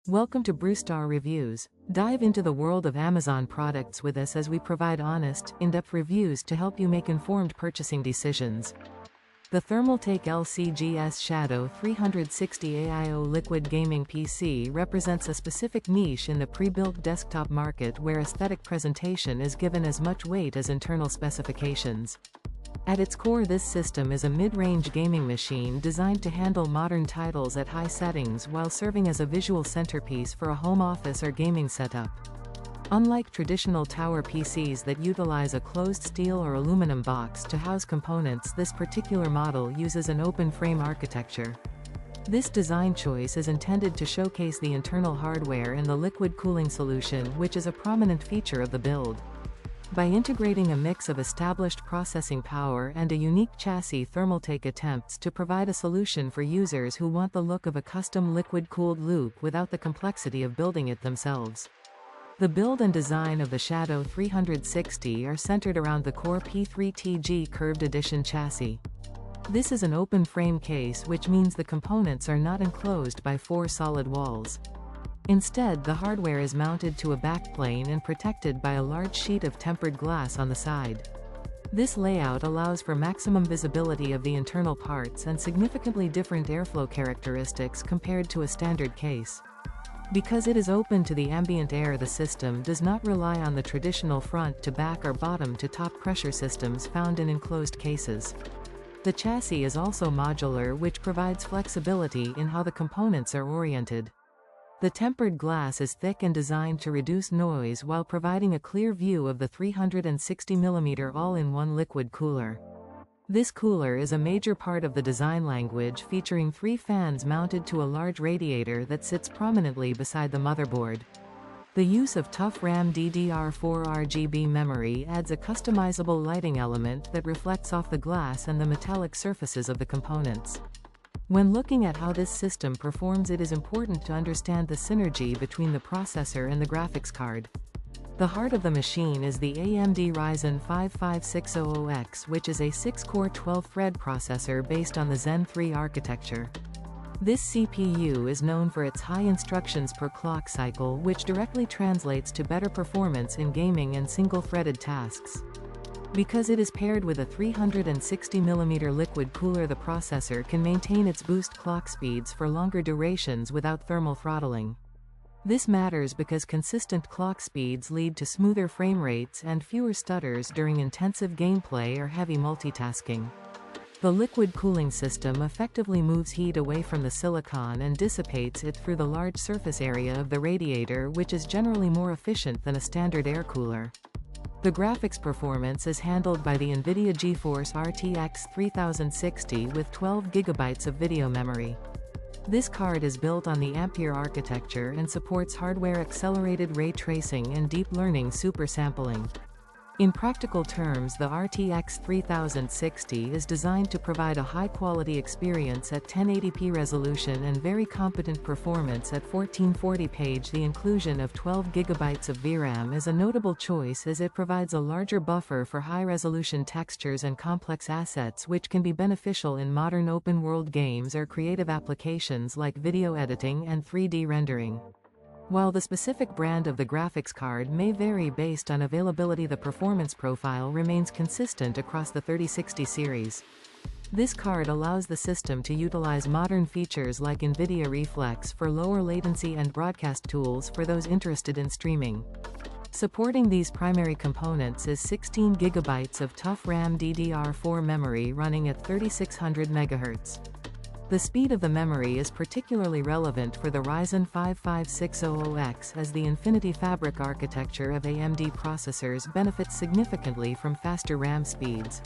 Welcome to Brewstar Reviews. Dive into the world of Amazon products with us as we provide honest, in-depth reviews to help you make informed purchasing decisions. The Thermaltake LCGS Shadow 360 AIO Liquid Gaming PC represents a specific niche in the pre-built desktop market where aesthetic presentation is given as much weight as internal specifications. At its core, this system is a mid-range gaming machine designed to handle modern titles at high settings while serving as a visual centerpiece for a home office or gaming setup. Unlike traditional tower PCs that utilize a closed steel or aluminum box to house components, this particular model uses an open-frame architecture. This design choice is intended to showcase the internal hardware in the liquid cooling solution, which is a prominent feature of the build. By integrating a mix of established processing power and a unique chassis, Thermaltake attempts to provide a solution for users who want the look of a custom liquid-cooled loop without the complexity of building it themselves. The build and design of the Shadow 360 are centered around the core P3TG Curved Edition chassis. This is an open frame case, which means the components are not enclosed by four solid walls. Instead, the hardware is mounted to a backplane and protected by a large sheet of tempered glass on the side. This layout allows for maximum visibility of the internal parts and significantly different airflow characteristics compared to a standard case. Because it is open to the ambient air, the system does not rely on the traditional front-to-back or bottom-to-top pressure systems found in enclosed cases. The chassis is also modular, which provides flexibility in how the components are oriented. The tempered glass is thick and designed to reduce noise while providing a clear view of the 360mm all-in-one liquid cooler. This cooler is a major part of the design language, featuring 3 fans mounted to a large radiator that sits prominently beside the motherboard. The use of tough RAM DDR4 RGB memory adds a customizable lighting element that reflects off the glass and the metallic surfaces of the components. When looking at how this system performs, it is important to understand the synergy between the processor and the graphics card. The heart of the machine is the AMD Ryzen 5 5600X, which is a 6-core 12-thread processor based on the Zen 3 architecture. This CPU is known for its high instructions per clock cycle, which directly translates to better performance in gaming and single-threaded tasks. Because it is paired with a 360mm liquid cooler, the processor can maintain its boost clock speeds for longer durations without thermal throttling. This matters because consistent clock speeds lead to smoother frame rates and fewer stutters during intensive gameplay or heavy multitasking. The liquid cooling system effectively moves heat away from the silicon and dissipates it through the large surface area of the radiator, which is generally more efficient than a standard air cooler. The graphics performance is handled by the NVIDIA GeForce RTX 3060 with 12GB of video memory. This card is built on the Ampere architecture and supports hardware-accelerated ray tracing and deep learning super sampling. In practical terms, the RTX 3060 is designed to provide a high-quality experience at 1080p resolution and very competent performance at 1440p. The inclusion of 12GB of VRAM is a notable choice as it provides a larger buffer for high-resolution textures and complex assets, which can be beneficial in modern open-world games or creative applications like video editing and 3D rendering. While the specific brand of the graphics card may vary based on availability, the performance profile remains consistent across the 3060 series. This card allows the system to utilize modern features like NVIDIA Reflex for lower latency and broadcast tools for those interested in streaming. Supporting these primary components is 16GB of tough RAM DDR4 memory running at 3600 MHz. The speed of the memory is particularly relevant for the Ryzen 5 5600X, as the Infinity Fabric architecture of AMD processors benefits significantly from faster RAM speeds.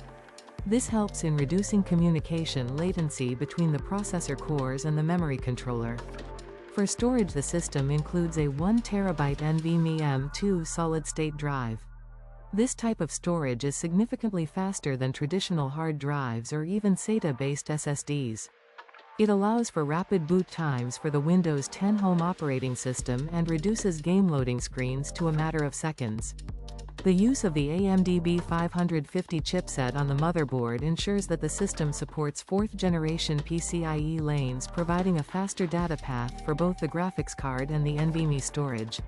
This helps in reducing communication latency between the processor cores and the memory controller. For storage, the system includes a 1TB NVMe M2 solid-state drive. This type of storage is significantly faster than traditional hard drives or even SATA-based SSDs. It allows for rapid boot times for the Windows 10 home operating system and reduces game loading screens to a matter of seconds. The use of the AMD B550 chipset on the motherboard ensures that the system supports 4th generation PCIe lanes, providing a faster data path for both the graphics card and the NVMe storage.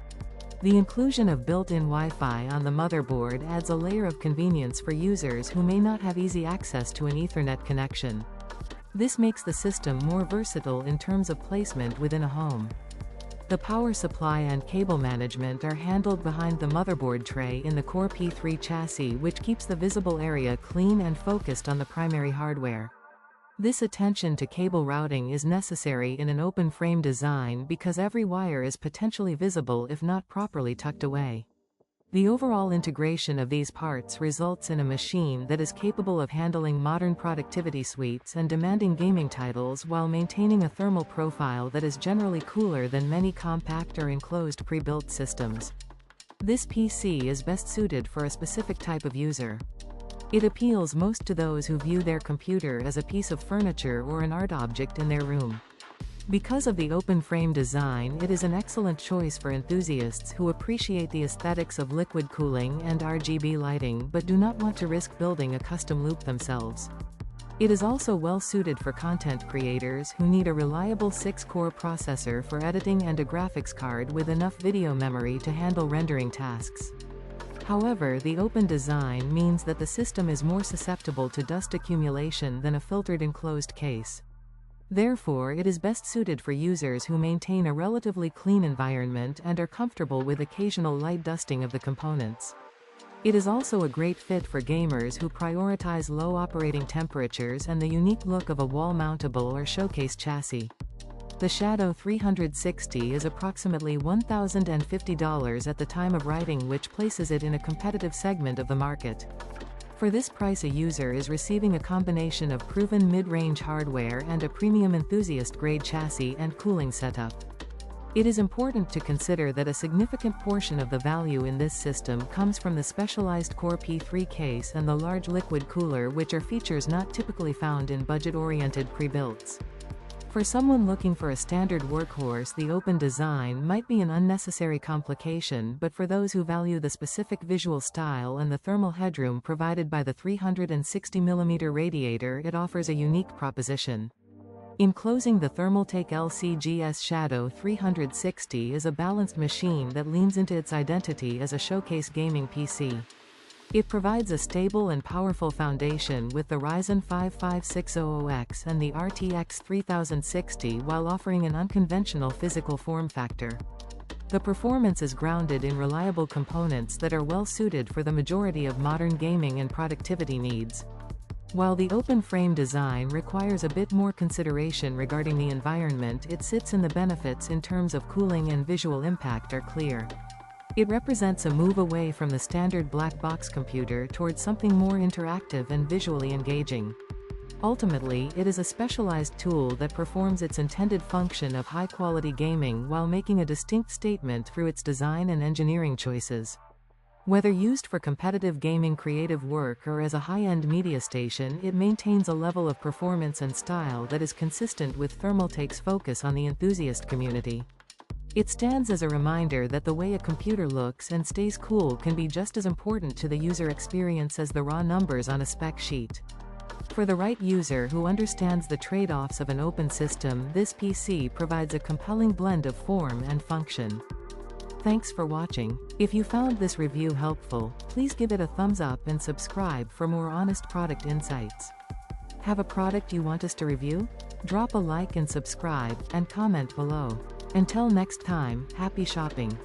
The inclusion of built-in Wi-Fi on the motherboard adds a layer of convenience for users who may not have easy access to an Ethernet connection. This makes the system more versatile in terms of placement within a home. The power supply and cable management are handled behind the motherboard tray in the Core P3 chassis, which keeps the visible area clean and focused on the primary hardware. This attention to cable routing is necessary in an open frame design because every wire is potentially visible if not properly tucked away. The overall integration of these parts results in a machine that is capable of handling modern productivity suites and demanding gaming titles while maintaining a thermal profile that is generally cooler than many compact or enclosed pre-built systems. This PC is best suited for a specific type of user. It appeals most to those who view their computer as a piece of furniture or an art object in their room. Because of the open frame design, it is an excellent choice for enthusiasts who appreciate the aesthetics of liquid cooling and RGB lighting but do not want to risk building a custom loop themselves. It is also well suited for content creators who need a reliable 6-core processor for editing and a graphics card with enough video memory to handle rendering tasks. However, the open design means that the system is more susceptible to dust accumulation than a filtered enclosed case. Therefore, it is best suited for users who maintain a relatively clean environment and are comfortable with occasional light dusting of the components. It is also a great fit for gamers who prioritize low operating temperatures and the unique look of a wall-mountable or showcase chassis. The Shadow 360 is approximately $1,050 at the time of writing, which places it in a competitive segment of the market. For this price, a user is receiving a combination of proven mid-range hardware and a premium enthusiast-grade chassis and cooling setup. It is important to consider that a significant portion of the value in this system comes from the specialized Core P3 case and the large liquid cooler, which are features not typically found in budget-oriented pre-builts. For someone looking for a standard workhorse, the open design might be an unnecessary complication, but for those who value the specific visual style and the thermal headroom provided by the 360mm radiator, it offers a unique proposition. In closing, the Thermaltake LCGS Shadow 360 is a balanced machine that leans into its identity as a showcase gaming PC. It provides a stable and powerful foundation with the Ryzen 5 5600X and the RTX 3060 while offering an unconventional physical form factor. The performance is grounded in reliable components that are well suited for the majority of modern gaming and productivity needs. While the open frame design requires a bit more consideration regarding the environment it sits in, the benefits in terms of cooling and visual impact are clear. It represents a move away from the standard black box computer towards something more interactive and visually engaging. Ultimately, it is a specialized tool that performs its intended function of high-quality gaming while making a distinct statement through its design and engineering choices. Whether used for competitive gaming, creative work, or as a high-end media station, it maintains a level of performance and style that is consistent with Thermaltake's focus on the enthusiast community. It stands as a reminder that the way a computer looks and stays cool can be just as important to the user experience as the raw numbers on a spec sheet. For the right user who understands the trade-offs of an open system, this PC provides a compelling blend of form and function. Thanks for watching. If you found this review helpful, please give it a thumbs up and subscribe for more honest product insights. Have a product you want us to review? Drop a like and subscribe, and comment below. Until next time, happy shopping.